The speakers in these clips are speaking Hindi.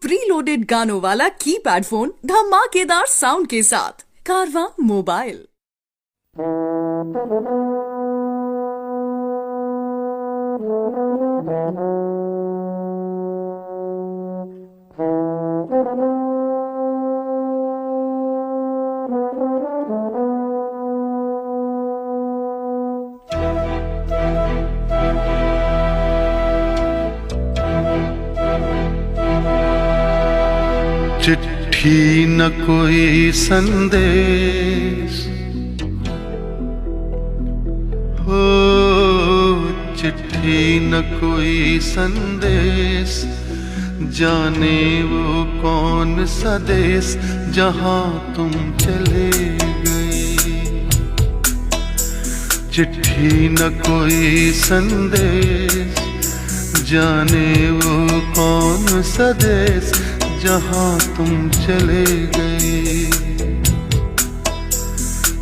प्रीलोडेड गानों वाला कीपैड फोन धमाकेदार साउंड के साथ कारवां मोबाइल। चिट्ठी न कोई संदेश हो, चिट्ठी न कोई संदेश, जाने वो कौन सा देश जहां तुम चले गए। चिट्ठी न कोई संदेश, जाने वो कौन सा देश जहां तुम चले गए।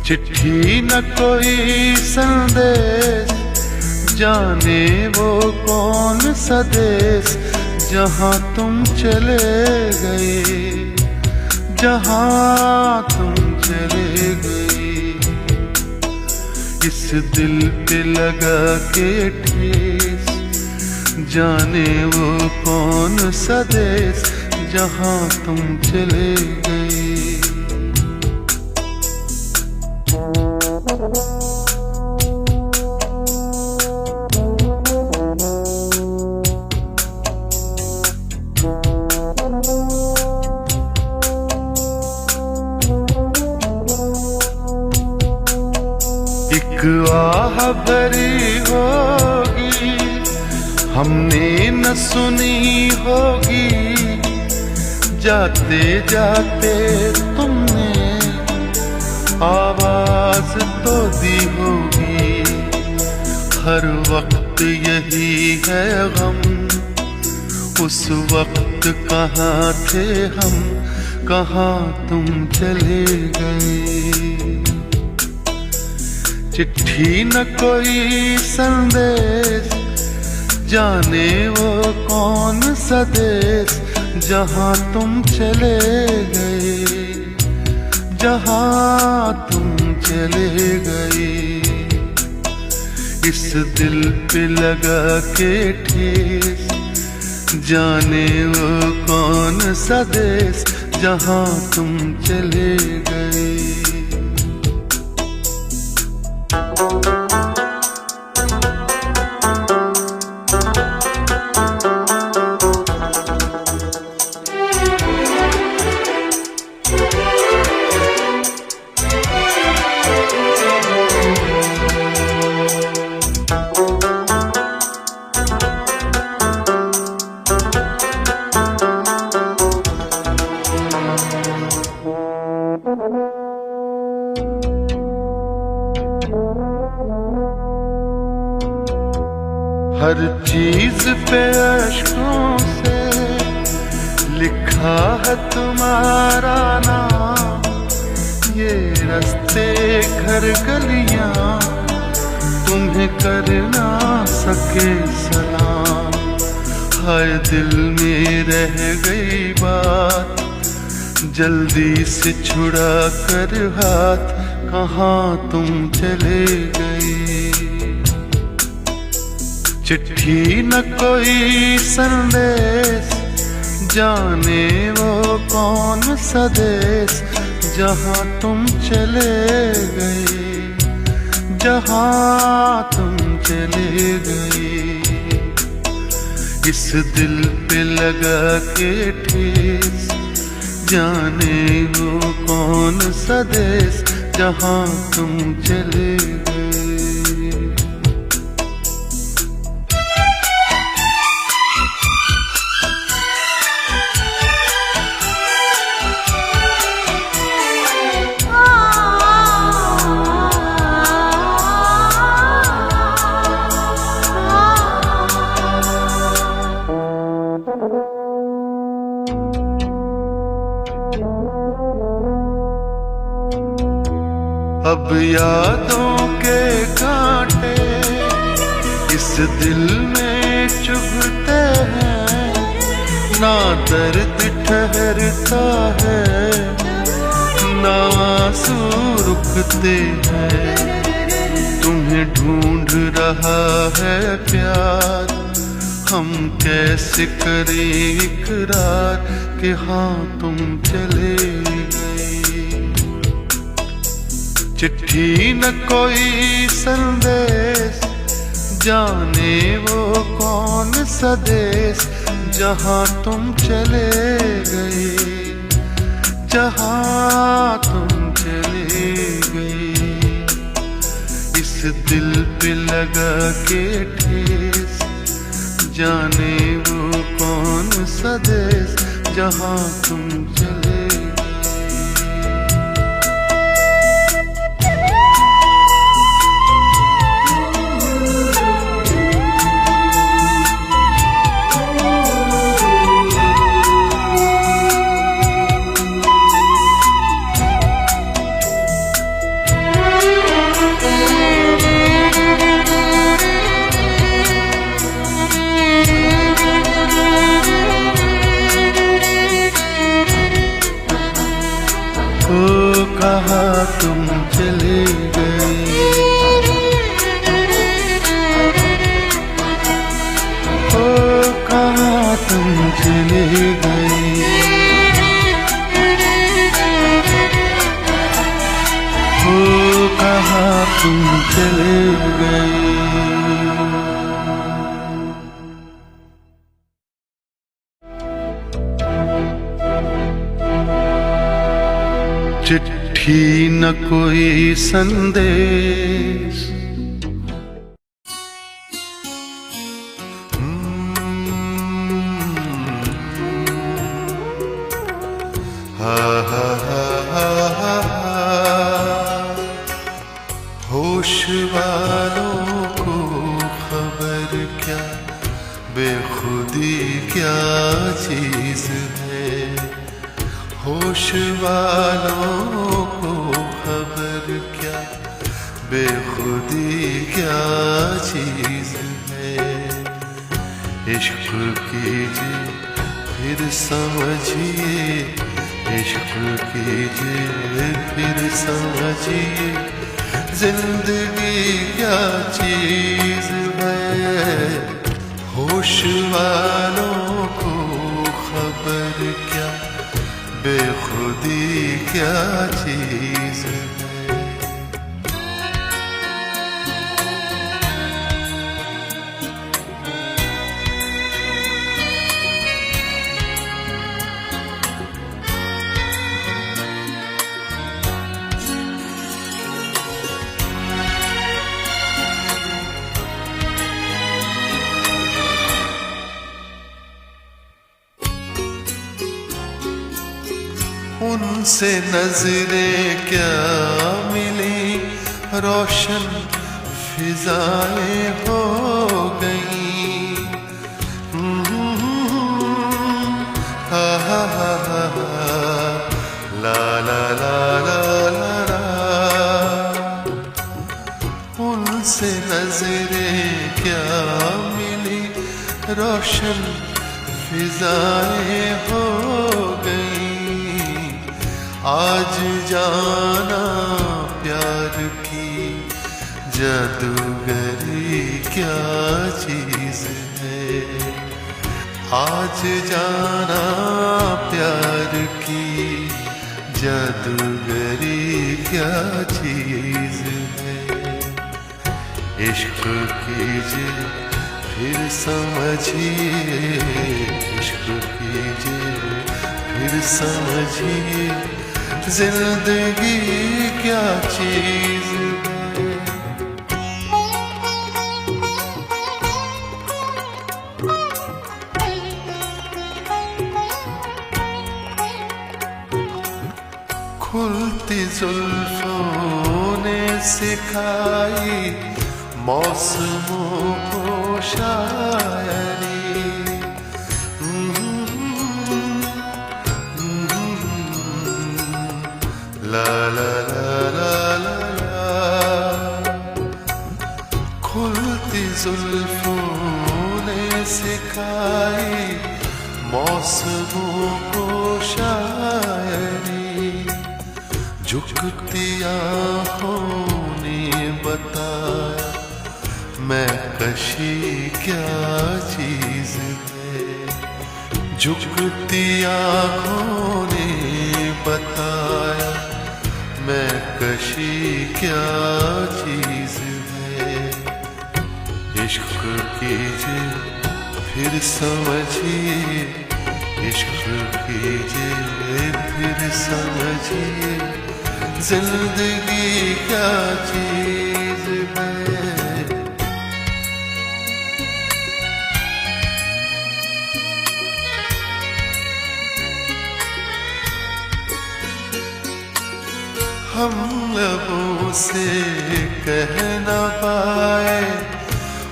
चिट्ठी न कोई संदेश, जाने वो कौन सा देश जहां तुम चले गए, जहां तुम चले गए। इस दिल पे लगा के ठेस, जाने वो कौन सा देश जहां तुम चले गए। एक आह भरी होगी, हमने न सुनी होगी, जाते जाते तुमने आवाज तो दी होगी। हर वक्त यही है गम, उस वक्त कहाँ थे हम, कहाँ तुम चले गए। चिट्ठी न कोई संदेश, जाने वो कौन सा देश जहां तुम चले गए, जहां तुम चले गए। इस दिल पे लगा के ठेस, जाने वो कौन सा देश जहां तुम चले गए। हर चीज पे अश्कों से लिखा है तुम्हारा नाम। ये रास्ते घर गलियां तुम्हें कर ना सके सलाम। हाय दिल में रह गई बात, जल्दी से छुड़ा कर हाथ, कहाँ तुम चले गए। चिट्ठी न कोई संदेश, जाने वो कौन सा देश जहां तुम चले गए, जहां तुम चले गए। इस दिल पे लगा के ठेस, जाने वो कौन सा देश जहां तुम चले गए। अब यादों के कांटे इस दिल में चुभते हैं, ना दर्द ठहरता है, ना आंसू रुकते हैं। तुम्हें ढूंढ रहा है प्यार, हम कैसे करें इकरार कि हाँ तुम चले गए। चिट्ठी न कोई संदेश, जाने वो कौन सा देश जहाँ तुम चले गए, जहाँ तुम चले गए। इस दिल पे लगा के ठेस, जाने वो कौन सा देश जहाँ तुम चले। कहाँ तुम चले गए, ओ कहाँ तुम चले गए। ओ कहाँ तुम चले गए। चिट्ठी न कोई संदेश, हा हा हा हा होश वालों को खबर क्या, बेखुदी क्या चीज है। होश वालों को खबर क्या, बेखुदी क्या चीज है। इश्क कीजिए फिर समझिए, इश्क कीजिए फिर समझिए, जिंदगी क्या चीज है। होश वालों को खबर क्या, बेखुदी क्या चीज है। उनसे नजरें क्या मिली, रोशन फिजाएं हो गई। हा हा हा हा ला ला ला ला ला ला। उनसे नजरें क्या मिली, रोशन फिजाएं हो गई। आज जाना प्यार की जादूगरी क्या चीज है। आज जाना प्यार की जादूगरी क्या चीज है। इश्क कीजिए फिर समझिए, इश्क कीजिए फिर समझिए, जिंदगी क्या चीज है। खुलती जुल्फों ने सिखाई मौसमों को शायरी। ला ला ला ला ला ला। खुलती जुल्फों ने सिखाई मौसम झुकती आँखों ने बताया मैं कशी क्या चीज है। झुकती आँखों ने बताया मैं कशी क्या चीज है। इश्क कीजिए फिर समझिए, इश्क कीजिए फिर समझिए, जिंदगी क्या चीज है। हम लबों से कह न पाए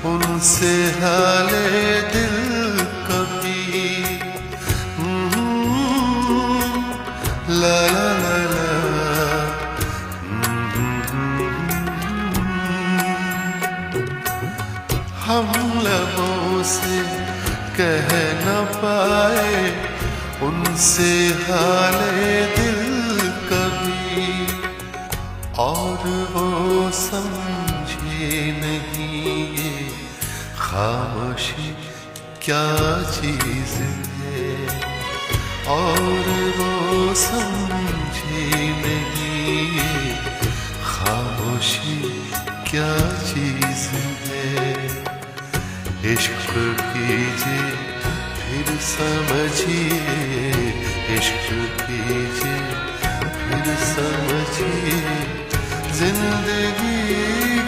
उनसे हाले दिल कभी। ला ला ला ला। हम लबों से कह न पाए उनसे हाले दिल कभी, और वो समझे नहीं ये खामोशी क्या चीज है। और वो समझे नहीं ये खामोशी क्या चीज है। इश्क कीजिए फिर समझिए, इश्क कीजिए फिर समझिए, जिंदगी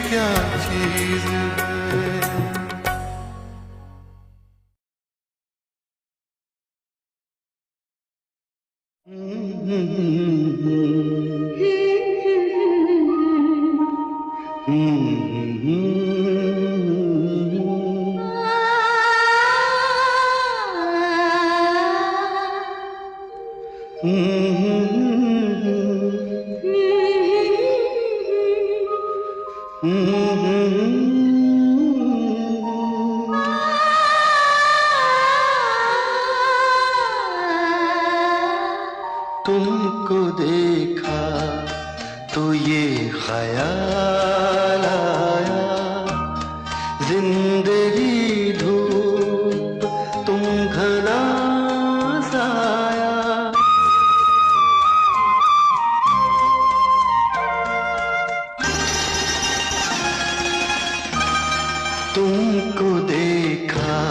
क्या चीज है। तुमको देखा तो ये ख्याल आया, जिंदगी धूप तुम घना साया। तुमको देखा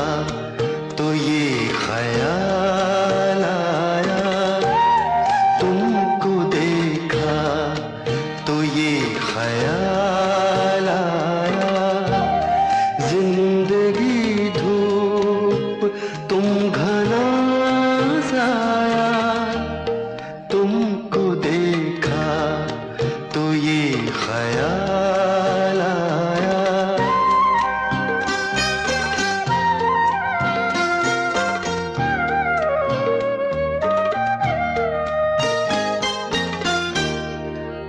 तो ये ख्याल आया, तुमको देखा तो ये ख्याल आया, जिंदगी धूप तुम घना साया। तुमको देखा तो ये ख्याल आया।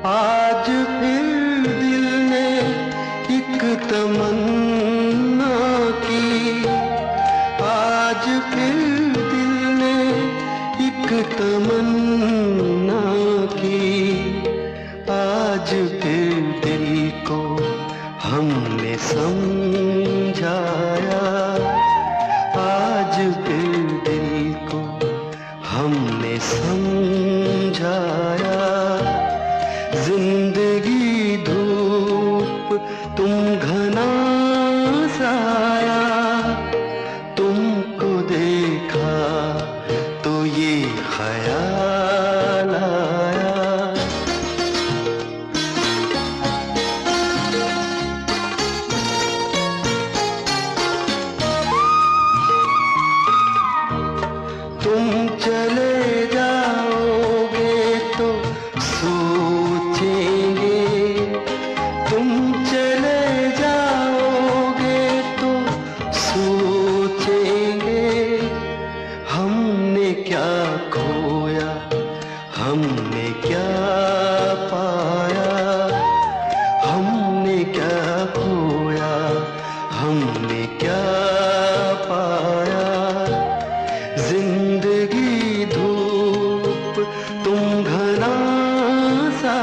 आज फिर दिल ने एक तमन्ना की, आज फिर दिल ने एक तमन्ना की, आज फिर दिल को हमने समझाया, आज फिर दिल को हमने समझाया। जिंदगी धूप तुम घना साया। तुमको देखा तो ये ख्याल आया। तुम चले जाओगे तो सोचेंगे, तुम चले जाओगे तो सोचेंगे, हमने क्या खोया हमने क्या पाया, हमने क्या खोया हमने क्या पाया। जिंदगी धूप तुम घना सा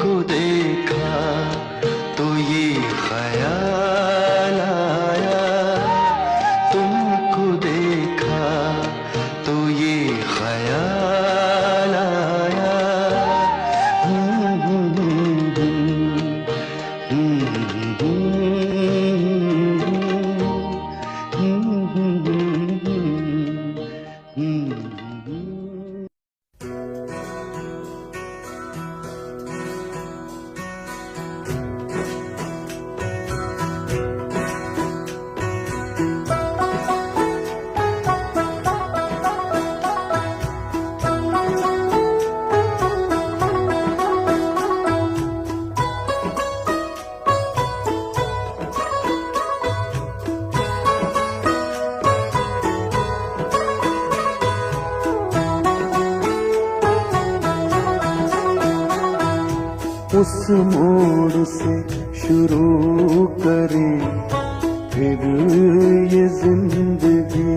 तुमको देखा तो ये ख्याल आया, तुमको देखा तो ये ख्याल आया। उस मोड़ से शुरू करें फिर ये जिंदगी,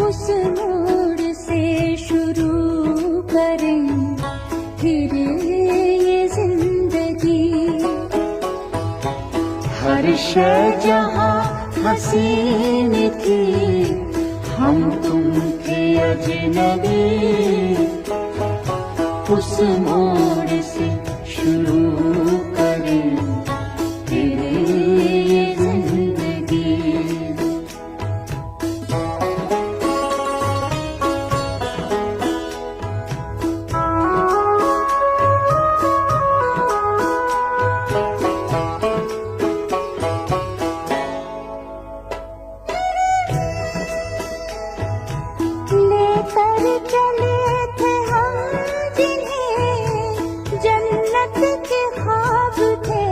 उस मोड़ से शुरू करें फिर ये जिंदगी। हर शय जहाँ हसीन थी, हम तुम थे अजनबी। उस मोड़ से शुरू करें फिर ये जिंदगी। लेकर चले थे हम जिन्हें जन्नत के ख्वाब थे,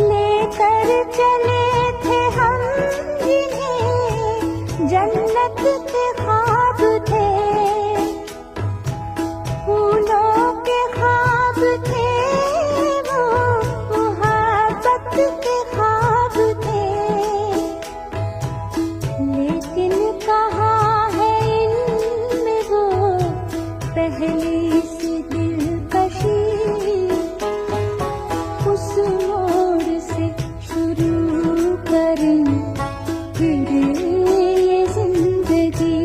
लेकर चले थे हम जिन्हें जन्नत के ख्वाब थे। फूलों के ख्वाब थे वो, मोहब्बत के ख्वाब थे। लेकिन कहाँ है इनमें वो पहली सी दिलकशी। उस मोड़ से शुरू करें फिर ये जिंदगी।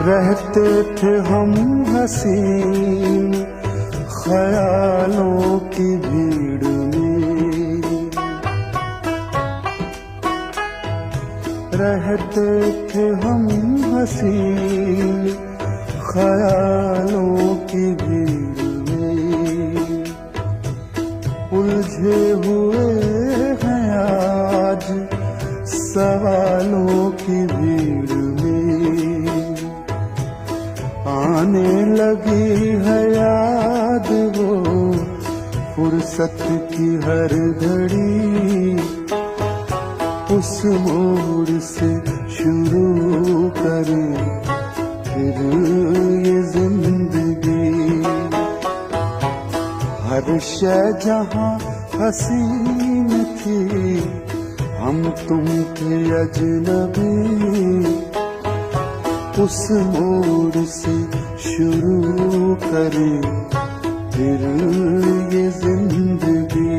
रहते थे हम हसीन ख्यालों की भीड़ में, रहते थे हम हसीन ख्यालों की भीड़ में। उलझे हुए हैं आज सवालों की भीड़ में। आने लगी है याद वो फुर्सत की हर घड़ी। उस मोड़ से शुरू करें फिर ये जिंदगी। हर शय जहाँ हसीन थी, हम तुम थे अजनबी। उस मोड़ से शुरू करें फिर ये जिंदगी।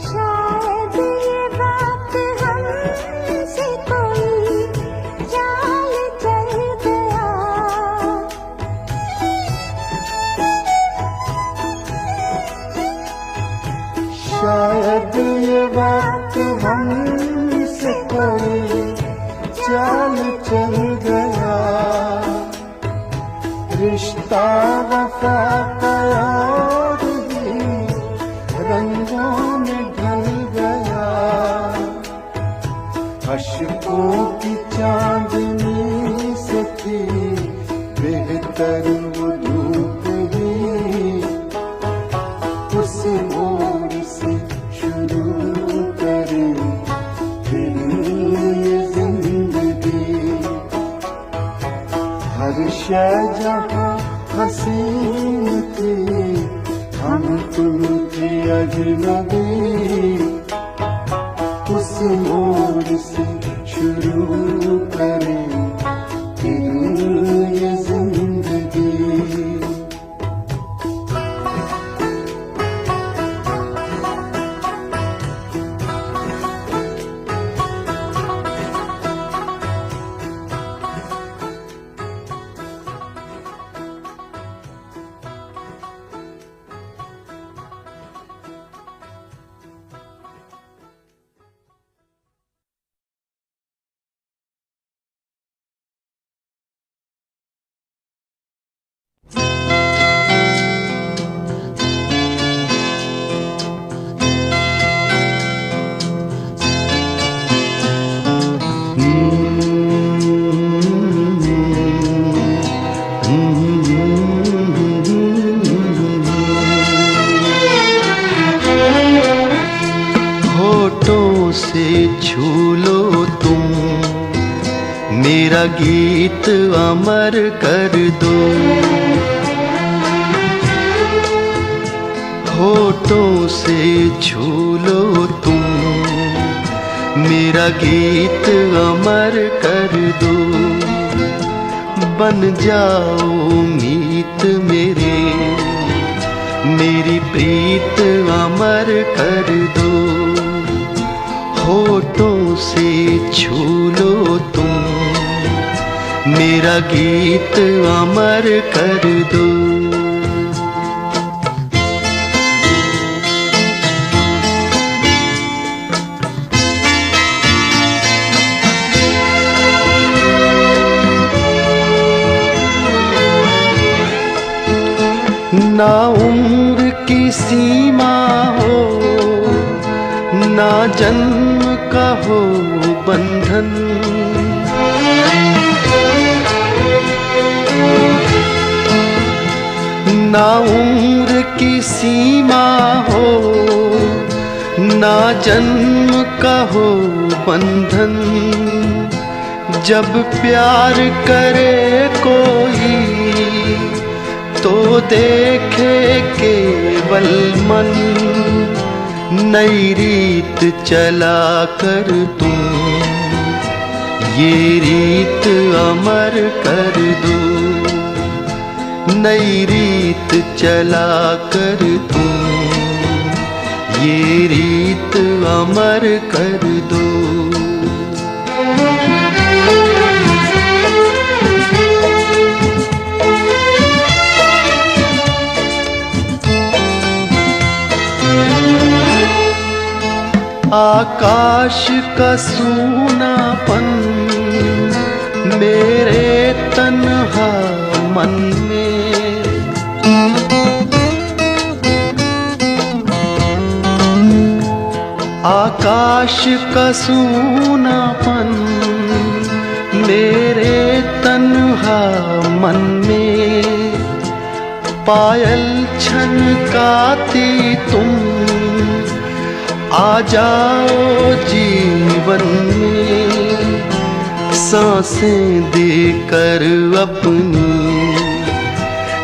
शायद ये बात हमसे कोई चाल चल गया, शायद ये बात हमसे कोई चाल चल गया। रिश्ता वफा का और भी रंगों आंखों की चांदनी से थी बेहतर वो धूप ही। उस मोड़ से शुरू करें फिर ये जिंदगी। हर शय जहाँ हसीन थी, हम तुम थे अजनबी। उस मोड़ से शुरू करें फिर ये जिंदगी। होठों से छू लो तुम, मेरा गीत अमर कर दो। होठों से छू लो तुम, मेरा गीत अमर कर दो। बन जाओ मीत मेरे, मेरी प्रीत अमर कर दो। होठों से छू लो तुम, मेरा गीत अमर कर दो। ना उम्र की सीमा हो, ना जन्म का हो बंधन। ना उम्र की सीमा हो, ना जन्म का हो बंधन। जब प्यार करे कोई तो देखे केवल मन। नई रीत चला कर तुम, ये रीत अमर कर दो। नई रीत चला कर तुम, ये रीत अमर कर दो। आकाश का सूनापन मेरे तन्हा मन में। आकाश का सूनापन मेरे तन्हा मन में। पायल छनकाती तुम, आ जाओ जीवन में। सांसें देकर अपनी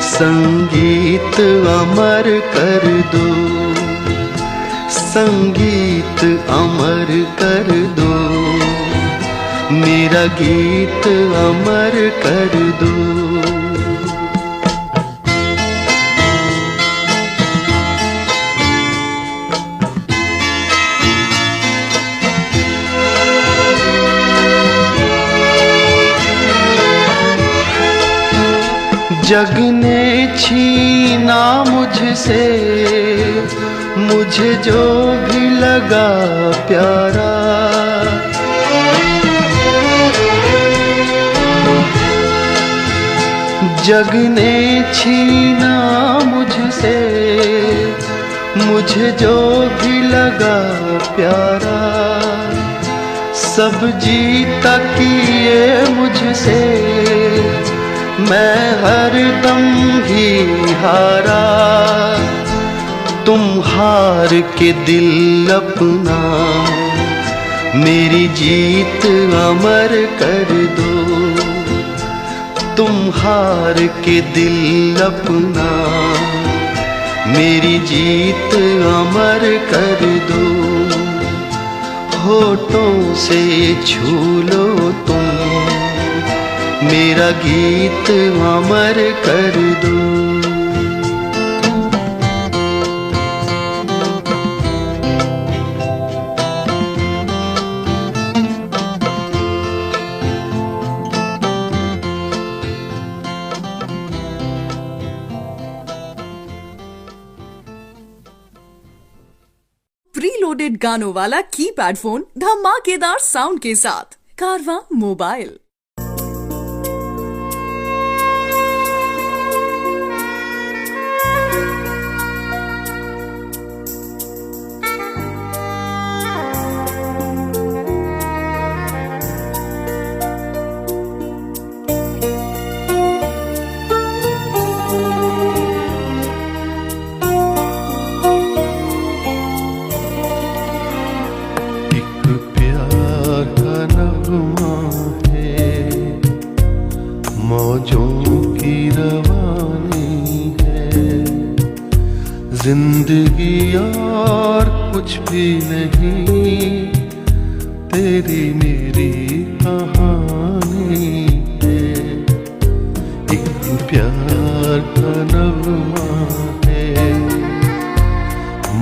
संगीत अमर कर दो। संगीत अमर कर दो, मेरा गीत अमर कर दो। जग ने छीना मुझसे, मुझे जो भी लगा प्यारा। जग ने छीना मुझसे, मुझे जो भी लगा प्यारा। सब जीता किए मुझसे, मैं हरदम ही हारा। तुम हार के दिल अपना मेरी जीत अमर कर दो। तुम हार के दिल अपना मेरी जीत अमर कर दो। होठों से छू लो तुम मेरा गीत अमर कर दो। प्रीलोडेड गानों वाला कीपैड फोन धमाकेदार साउंड के साथ कारवां मोबाइल। मौजों की रवानी है जिंदगी और कुछ भी नहीं, तेरी मेरी कहानी है। एक प्यार का नगमा है,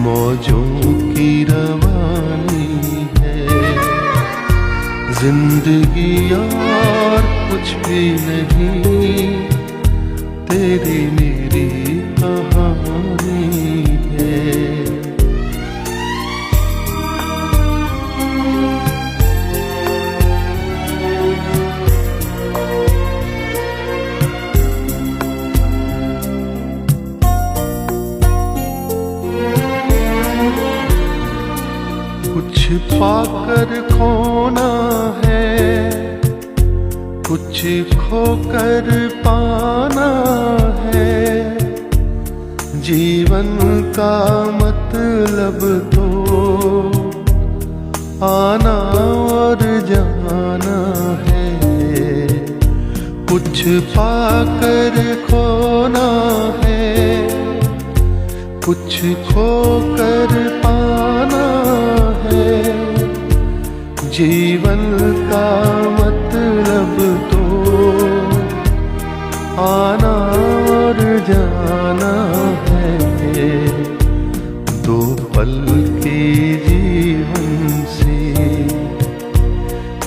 मौजों की रवानी है जिंदगी और कुछ भी नहीं, तेरी मेरी कहानी है। कुछ पाकर खोना है, कुछ खोकर पाना है। जीवन का मतलब तो आना और जाना है। कुछ पाकर खोना है, कुछ खोकर पाना है। जीवन का मतलब तो आना और जाना है। दो पल के जीवन से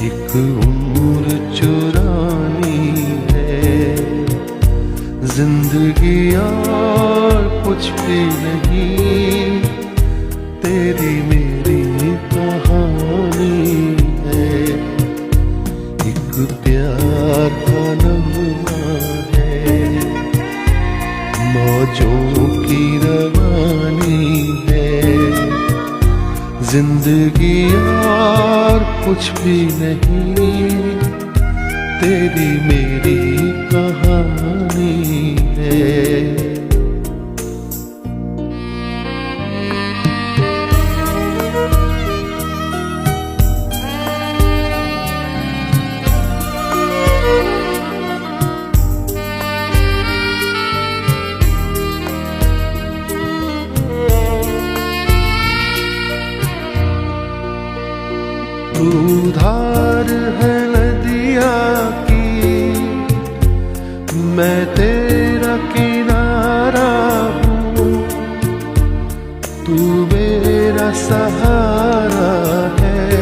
एक उम्र चुरानी है। जिंदगी और कुछ भी नहीं, तेरी मेरी कहानी है। एक प्यार का नगमा है, मौजों की रवानी है। जिंदगी और कुछ भी नहीं, तेरी मेरी कहानी है। तू धार है नदिया की, मैं तेरा किनारा हूँ। तू मेरा सहारा है,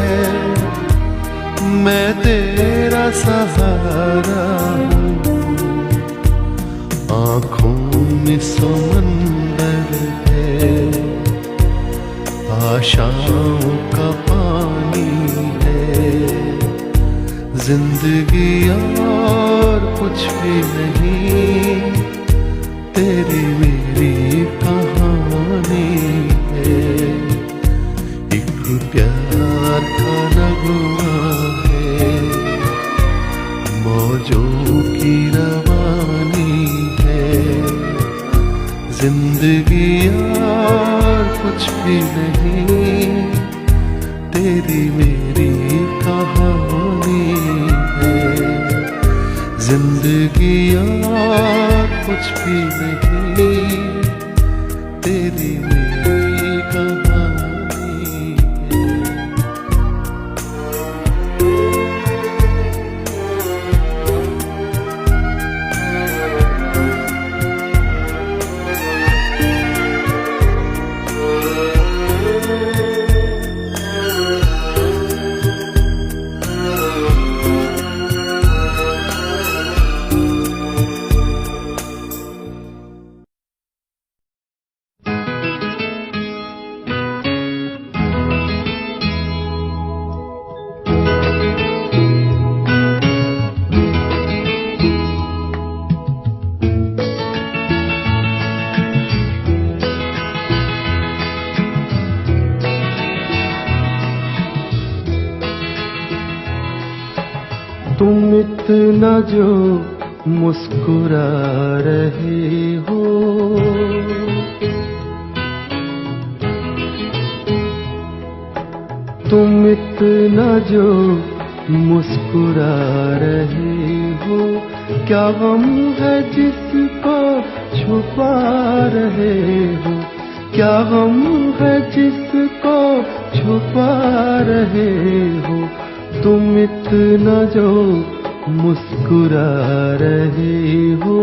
मैं तेरा सहारा हूँ। आँखों में समंदर है, आशाओं का पानी है। जिंदगी और कुछ भी नहीं, तेरी मेरी कहानी है। एक प्यार का नगमा जो की रवानी है। जिंदगी यार कुछ भी नहीं, तेरी मेरी कहानी है। जिंदगी यार कुछ भी नहीं, तेरी मेरी कहानी है। तुम इतना जो मुस्कुरा रहे हो, तुम इतना जो मुस्कुरा रहे हो, क्या गम है जिसको छुपा रहे हो, क्या गम है जिसको छुपा रहे हो। तुम इतना जो मुस्कुरा रहे हो।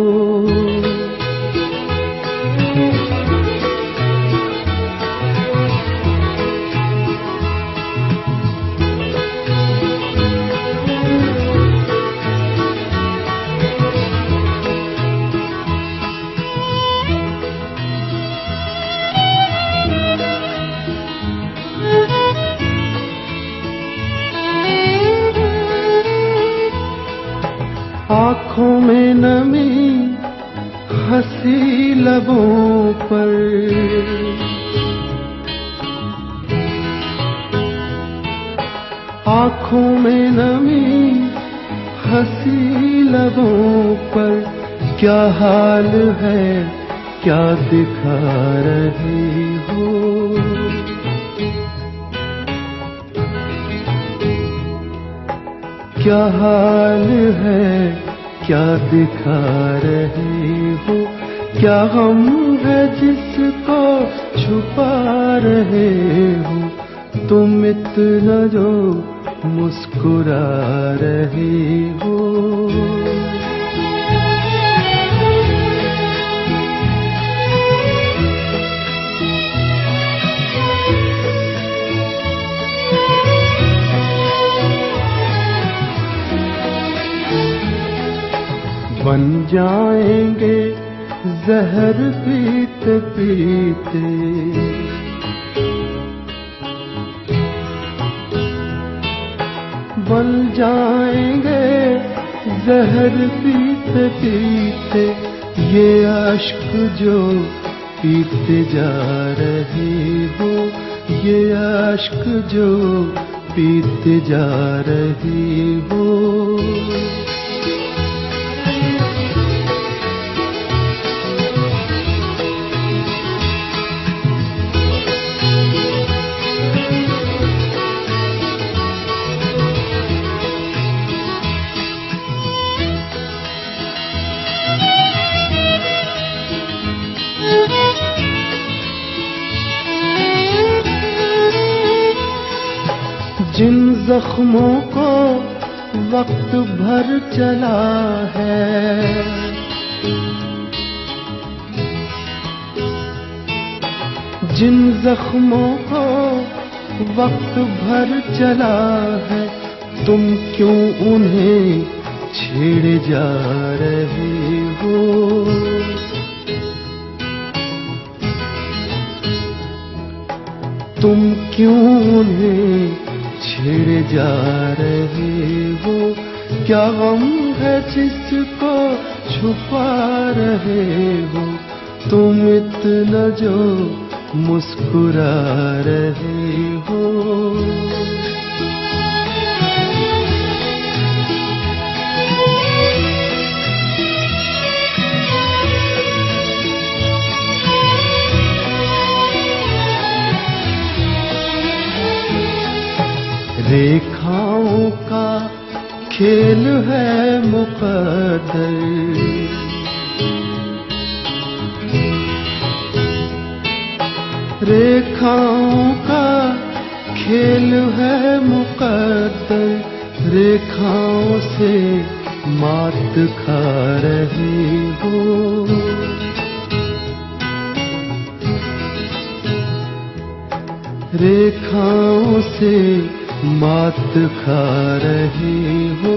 आँखों में नमी हंसी लबों पर, आँखों में नमी हंसी लबों पर, क्या हाल है क्या दिखा रहे हो। क्या हाल है क्या दिखा रहे हो, क्या गम है जिसको छुपा रहे हो। तुम इतना जो मुस्कुरा रहे हो। बन जाएंगे जहर पीते पीते, बन जाएंगे जहर पीते पीते। ये अश्क जो पीते जा रहे हो, ये अश्क जो पीते जा रहे हो। जिन जख्मों को वक्त भर चला है, जिन जख्मों को वक्त भर चला है, तुम क्यों उन्हें छेड़े जा रहे हो। तुम क्यों उन्हें छेड़े जा रहे हो। क्या गम है जिसको छुपा रहे हो। तुम इतना जो मुस्कुरा रहे हो। रेखाओं का खेल है मुकद्दर, रेखाओं का खेल है मुकद्दर, रेखाओं से मात खा रहे हो। रेखाओं से मात खा रहे हो,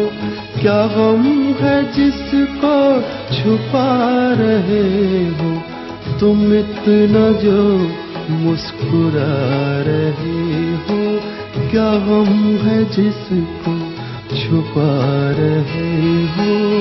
क्या गम है जिसको छुपा रहे हो, तुम इतना जो मुस्कुरा रहे हो, क्या गम है जिसको छुपा रहे हो।